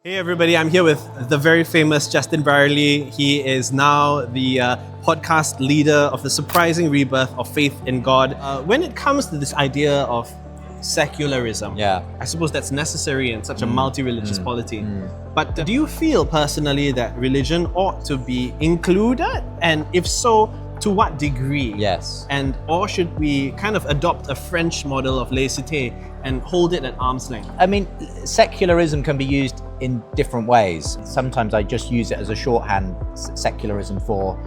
Hey everybody, I'm here with the very famous Justin Brierley. He is now the podcast leader of the surprising rebirth of faith in God. When it comes to this idea of secularism, I suppose that's necessary in such a multi-religious polity. But do you feel personally that religion ought to be included? And if so, to what degree? Yes. And or should we kind of adopt a French model of laïcité and hold it at arm's length? I mean, secularism can be used in different ways. Sometimes I just use it as a shorthand, secularism, for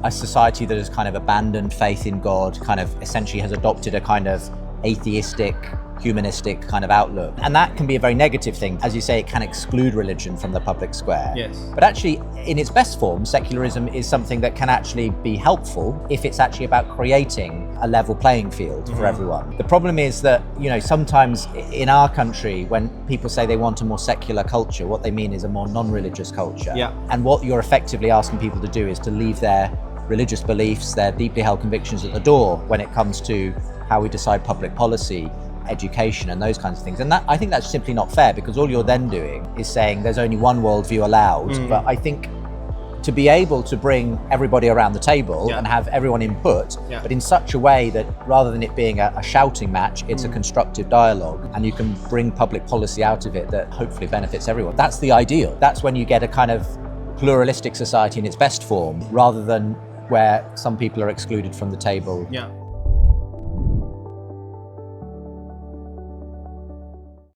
a society that has kind of abandoned faith in God, kind of essentially has adopted a kind of atheistic, humanistic kind of outlook. And that can be a very negative thing. As you say, it can exclude religion from the public square. Yes. But actually, in its best form, secularism is something that can actually be helpful if it's actually about creating a level playing field for everyone. The problem is that, sometimes in our country, when people say they want a more secular culture, what they mean is a more non-religious culture. Yeah. And what you're effectively asking people to do is to leave their religious beliefs, their deeply held convictions at the door when it comes to how we decide public policy, education, and those kinds of things. And that, I think that's simply not fair, because all you're then doing is saying there's only one worldview allowed. But I think to be able to bring everybody around the table and have everyone input, but in such a way that rather than it being a shouting match, it's a constructive dialogue, and you can bring public policy out of it that hopefully benefits everyone. That's the ideal. That's when you get a kind of pluralistic society in its best form, rather than where some people are excluded from the table. Yeah.